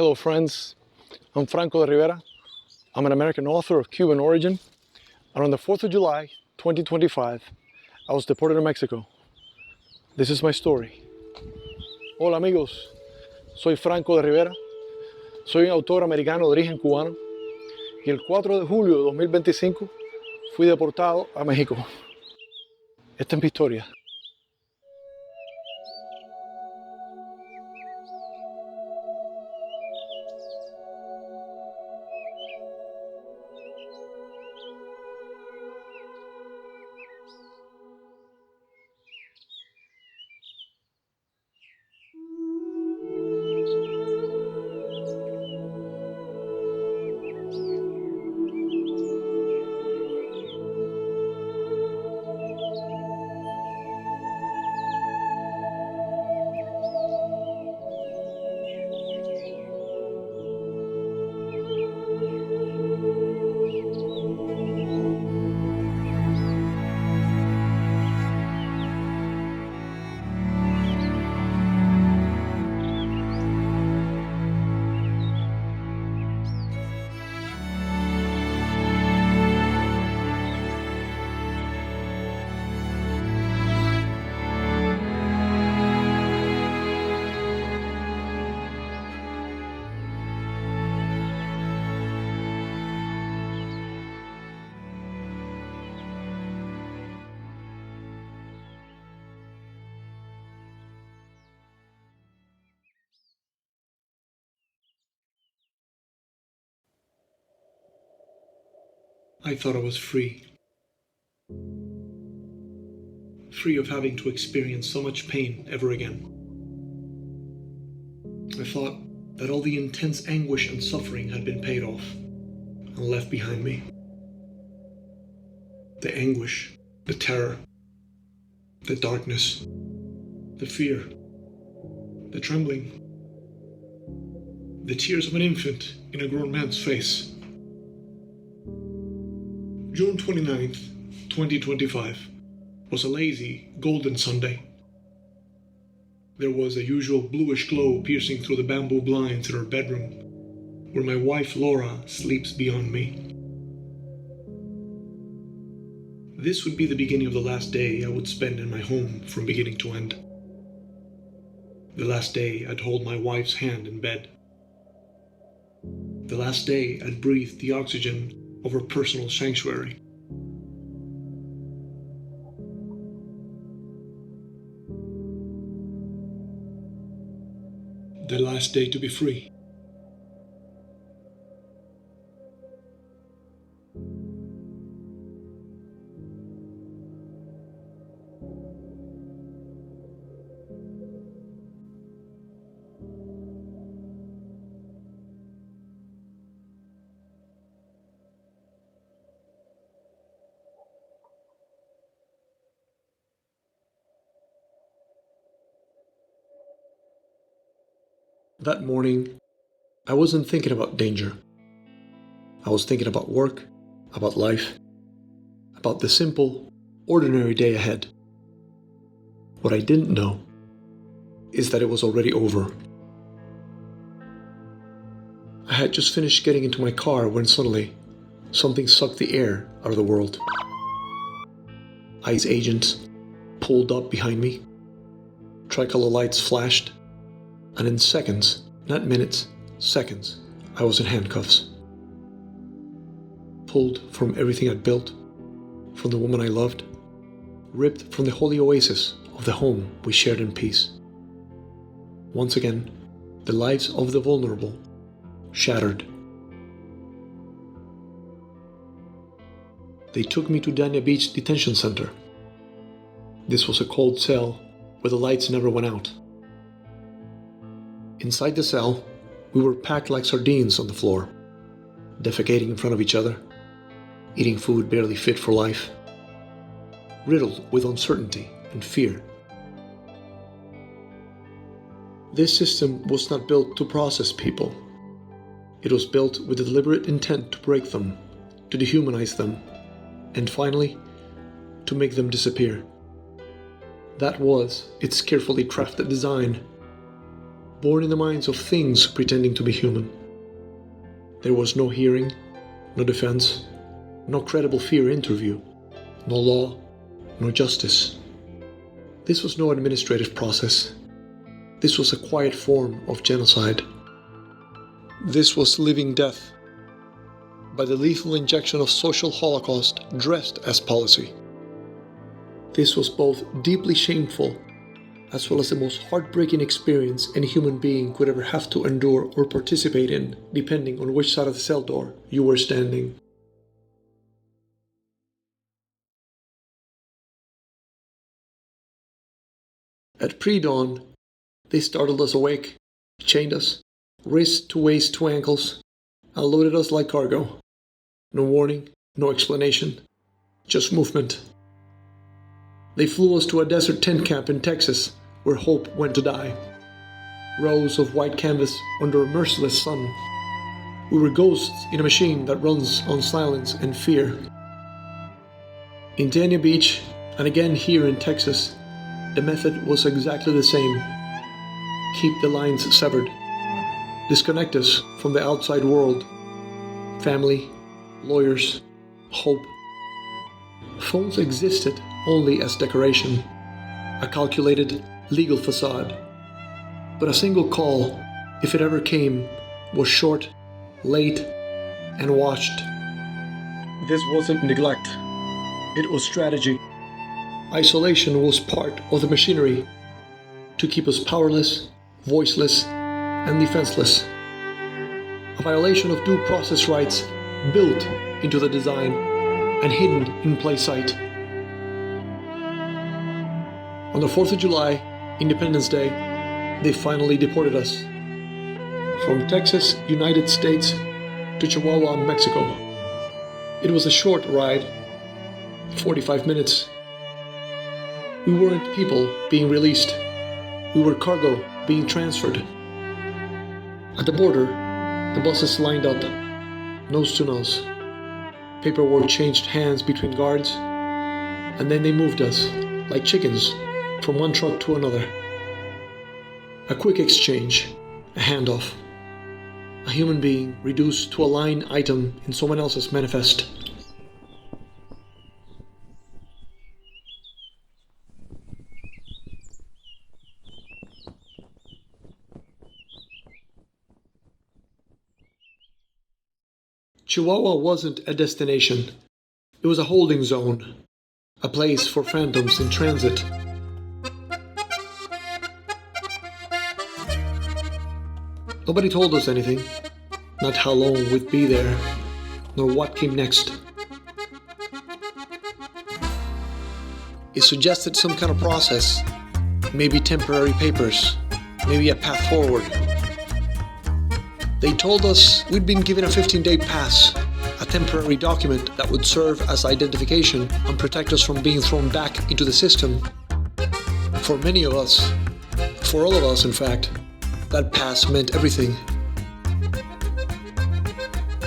Hello friends, I'm Franco D'Rivera. I'm an American author of Cuban origin, and on the 4th of July, 2025, I was deported to Mexico. This is my story. Hola amigos, soy Franco D'Rivera, soy un autor americano de origen cubano y el 4 de julio de 2025 fui deportado a México. Esta es mi historia. I thought I was free. Free of having to experience so much pain ever again. I thought that all the intense anguish and suffering had been paid off and left behind me. The anguish, the terror, the darkness, the fear, the trembling, the tears of an infant in a grown man's face. June 29th, 2025 was a lazy, golden Sunday. There was a usual bluish glow piercing through the bamboo blinds in her bedroom, where my wife Laura sleeps beyond me. This would be the beginning of the last day I would spend in my home from beginning to end. The last day I'd hold my wife's hand in bed. The last day I'd breathe the oxygen of her personal sanctuary. The last day to be free. That morning, I wasn't thinking about danger. I was thinking about work, about life, about the simple, ordinary day ahead. What I didn't know is that it was already over. I had just finished getting into my car when suddenly something sucked the air out of the world. ICE agents pulled up behind me, tricolor lights flashed, and in seconds, not minutes, seconds, I was in handcuffs. Pulled from everything I'd built, from the woman I loved, ripped from the holy oasis of the home we shared in peace. Once again, the lives of the vulnerable shattered. They took me to Dania Beach Detention Center. This was a cold cell where the lights never went out. Inside the cell, we were packed like sardines on the floor, defecating in front of each other, eating food barely fit for life, riddled with uncertainty and fear. This system was not built to process people. It was built with a deliberate intent to break them, to dehumanize them, and finally, to make them disappear. That was its carefully crafted design. born in the minds of things pretending to be human. There was no hearing, no defense, no credible fear interview, no law, no justice. This was no administrative process. This was a quiet form of genocide. This was living death by the lethal injection of social holocaust dressed as policy. This was both deeply shameful as well as the most heartbreaking experience any human being could ever have to endure or participate in, depending on which side of the cell door you were standing. At pre-dawn, they startled us awake, chained us, wrist to waist to ankles, and loaded us like cargo. No warning, no explanation, just movement. They flew us to a desert tent camp in Texas, where hope went to die. Rows of white canvas under a merciless sun. We were ghosts in a machine that runs on silence and fear. In Dania Beach, and again here in Texas, the method was exactly the same. Keep the lines severed. Disconnect us from the outside world. Family, lawyers, hope. Phones existed only as decoration, a calculated legal facade. But a single call, if it ever came, was short, late, and watched. This wasn't neglect. It was strategy. Isolation was part of the machinery to keep us powerless, voiceless, and defenseless. A violation of due process rights built into the design and hidden in plain sight. On the 4th of July, Independence Day, they finally deported us. From Texas, United States, to Chihuahua, Mexico. It was a short ride, 45 minutes. We weren't people being released. We were cargo being transferred. At the border, the buses lined up, nose to nose. Paperwork changed hands between guards, and then they moved us, like chickens, from one truck to another. A quick exchange, a handoff. A human being reduced to a line item in someone else's manifest. Chihuahua wasn't a destination. It was a holding zone, a place for phantoms in transit. Nobody told us anything, not how long we'd be there, nor what came next. It suggested some kind of process, maybe temporary papers, maybe a path forward. They told us we'd been given a 15-day pass, a temporary document that would serve as identification and protect us from being thrown back into the system. For many of us, for all of us in fact, that pass meant everything.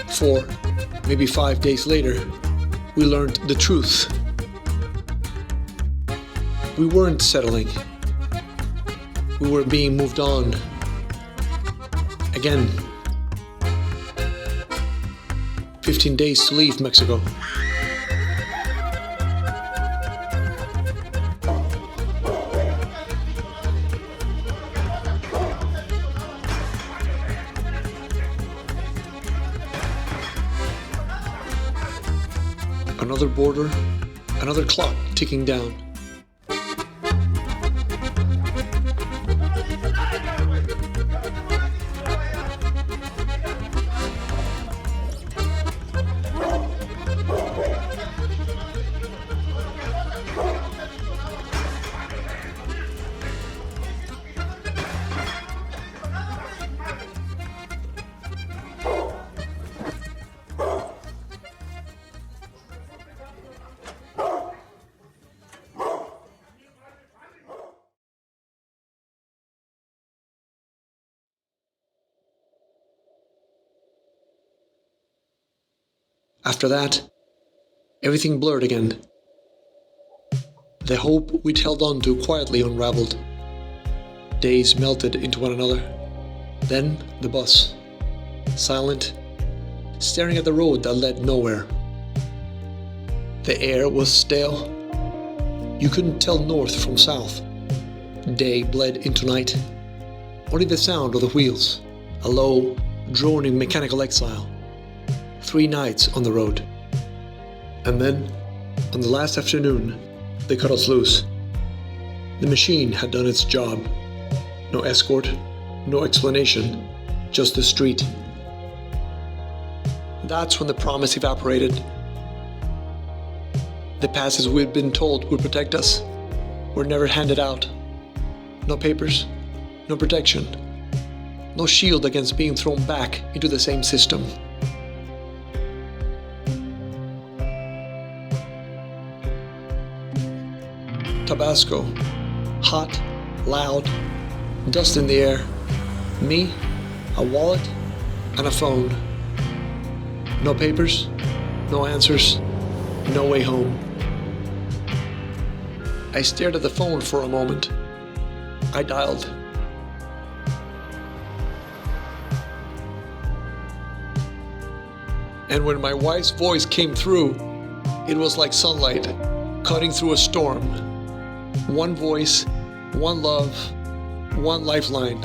4, maybe 5 days later, we learned the truth. We weren't settling. We were being moved on. Again. 15 days to leave Mexico. Another border, another clock ticking down. After that, everything blurred again. The hope we'd held on to quietly unraveled. Days melted into one another. Then the bus, silent, staring at the road that led nowhere. The air was stale. You couldn't tell north from south. Day bled into night. Only the sound of the wheels, a low, droning mechanical exile. 3 nights on the road. And then, on the last afternoon, they cut us loose. The machine had done its job. No escort, no explanation, just the street. That's when the promise evaporated. The passes we'd been told would protect us were never handed out. No papers, no protection, no shield against being thrown back into the same system. Tabasco, hot, loud, dust in the air, me, a wallet, and a phone. No papers, no answers, no way home. I stared at the phone for a moment. I dialed. And when my wife's voice came through, it was like sunlight cutting through a storm. One voice, one love, one lifeline.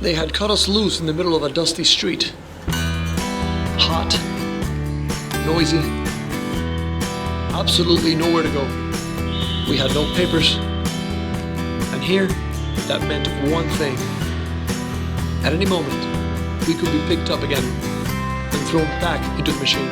They had cut us loose in the middle of a dusty street. Hot, noisy, absolutely nowhere to go. We had no papers. And here, that meant one thing. At any moment, we could be picked up again and thrown back into the machine.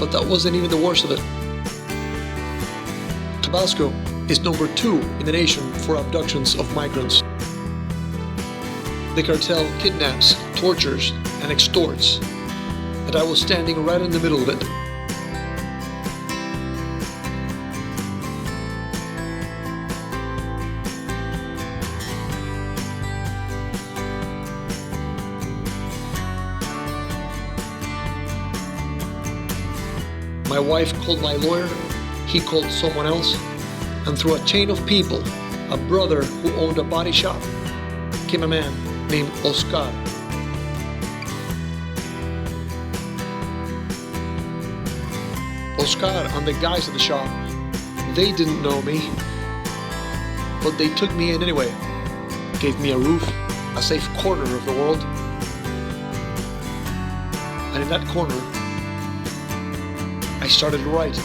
But that wasn't even the worst of it. Tabasco is number 2 in the nation for abductions of migrants. The cartel kidnaps, tortures, and extorts, and I was standing right in the middle of it. My wife called my lawyer, he called someone else, and through a chain of people, a brother who owned a body shop, came a man named Oscar. Oscar and the guys at the shop, they didn't know me, but they took me in anyway, gave me a roof, a safe corner of the world, and in that corner, I started to write.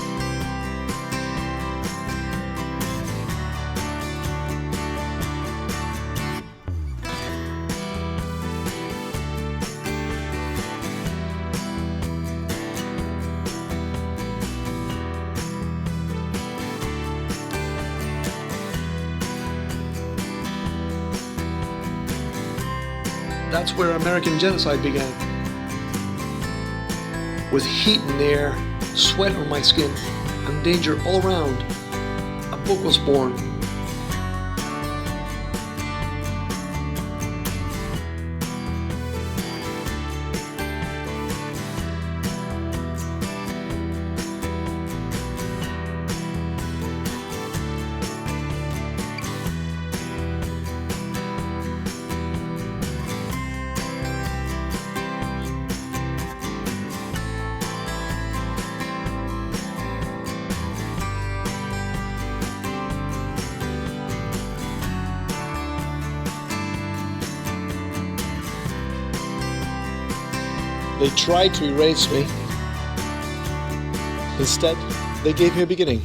That's where American Genocide began. With heat in the air, sweat on my skin, and danger all around, a book was born. They tried to erase me. Instead, they gave me a beginning.